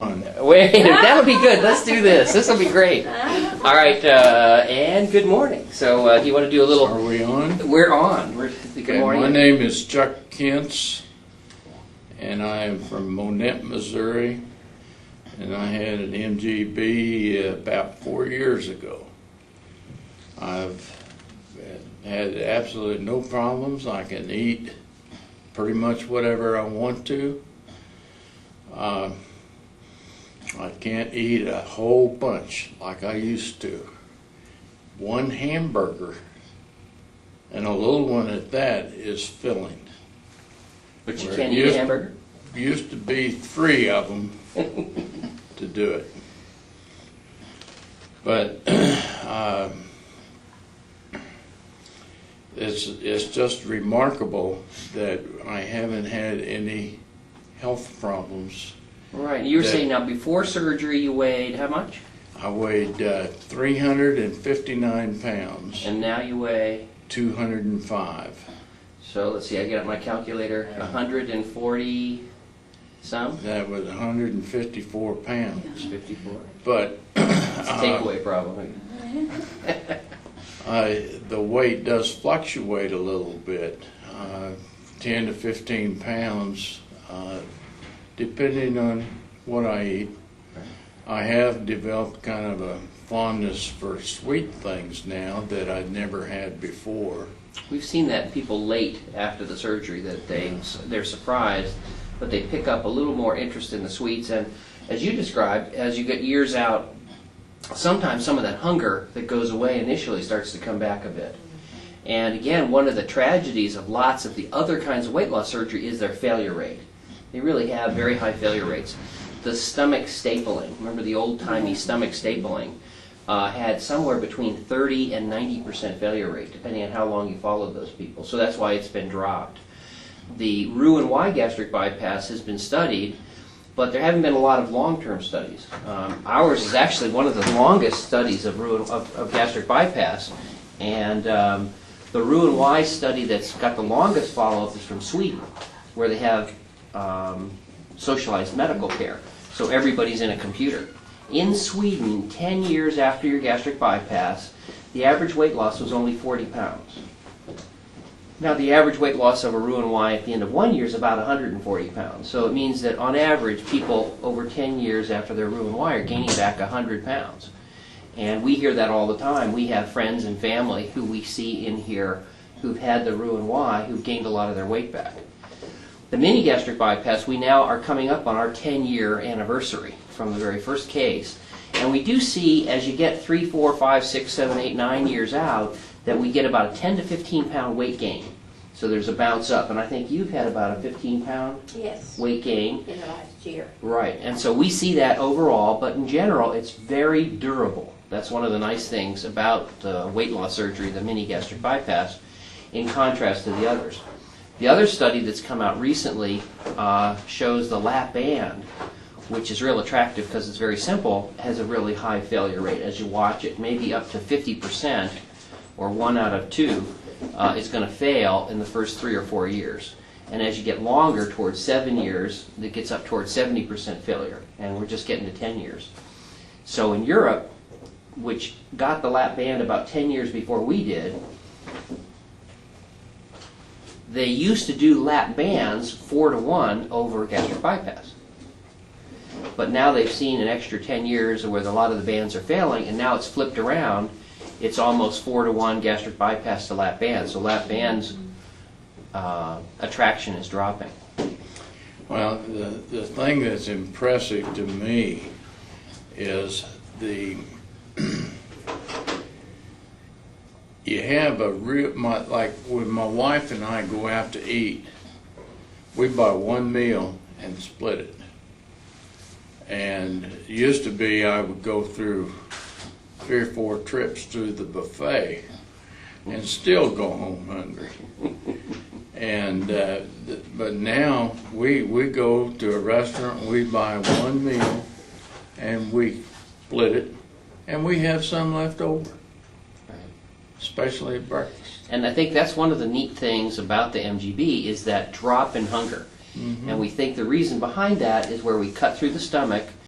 Wait, that'll be good. Let's do this. This will be great. All right, and good morning. So, do you want to do a little? Are we on? We're on. Good morning. My name is Chuck Kentz, and I am from Monette, Missouri, and I had an MGB about 4 years ago. I've had absolutely no problems. I can eat pretty much whatever I want to. I can't eat a whole bunch like I used to. One hamburger, and a little one at that, is filling. But you can't eat a hamburger? Used to be 3 of them to do it. But it's just remarkable that I haven't had any health problems. Right. You were saying now before surgery you weighed how much? I weighed 359 pounds. And now you weigh? 205. So let's see, I get up my calculator, 140 some? That was 154 pounds. 54. But It's a takeaway problem. the weight does fluctuate a little bit, 10 to 15 pounds, depending on what I eat. I have developed kind of a fondness for sweet things now that I'd never had before. We've seen that in people late after the surgery, that they're surprised, but they pick up a little more interest in the sweets. And as you described, as you get years out, sometimes some of that hunger that goes away initially starts to come back a bit. And again, one of the tragedies of lots of the other kinds of weight loss surgery is their failure rate. They really have very high failure rates. The stomach stapling, remember the old-timey stomach stapling, had somewhere between 30 and 90% failure rate, depending on how long you followed those people. So that's why it's been dropped. The Roux-en-Y gastric bypass has been studied, but there haven't been a lot of long-term studies. Ours is actually one of the longest studies of gastric bypass, and the Roux-en-Y study that's got the longest follow-up is from Sweden, where they have socialized medical care. So everybody's in a computer. In Sweden, 10 years after your gastric bypass, the average weight loss was only 40 pounds. Now the average weight loss of a Roux-en-Y at the end of 1 year is about 140 pounds. So it means that on average, people over 10 years after their Roux-en-Y are gaining back 100 pounds. And we hear that all the time. We have friends and family who we see in here who've had the Roux-en-Y who've gained a lot of their weight back. The Mini-Gastric bypass, we now are coming up on our 10-year anniversary from the very first case. And we do see, as you get 3, 4, 5, 6, 7, 8, 9 years out, that we get about a 10 to 15 pound weight gain. So there's a bounce up. And I think you've had about a 15 pound weight gain. In the last year. Right. And so we see that overall, but in general, it's very durable. That's one of the nice things about weight loss surgery, the Mini-Gastric bypass, in contrast to the others. The other study that's come out recently shows the lap band, which is real attractive because it's very simple, has a really high failure rate as you watch it. Maybe up to 50%, or 1 out of 2, is going to fail in the first 3 or 4 years. And as you get longer, towards 7 years, it gets up towards 70% failure. And we're just getting to 10 years. So in Europe, which got the lap band about 10 years before we did, they used to do lap bands 4 to 1 over gastric bypass. But now they've seen an extra 10 years where a lot of the bands are failing, and now it's flipped around. It's almost 4 to 1 gastric bypass to lap bands. So lap bands attraction is dropping. Well, the thing that's impressive to me is you have a real, like when my wife and I go out to eat, we buy one meal and split it. And it used to be I would go through 3 or 4 trips through the buffet and still go home hungry. And but now we go to a restaurant, we buy one meal and we split it, and we have some left over. Especially at breakfast. And I think that's one of the neat things about the MGB is that drop in hunger. And we think the reason behind that is where we cut through the stomach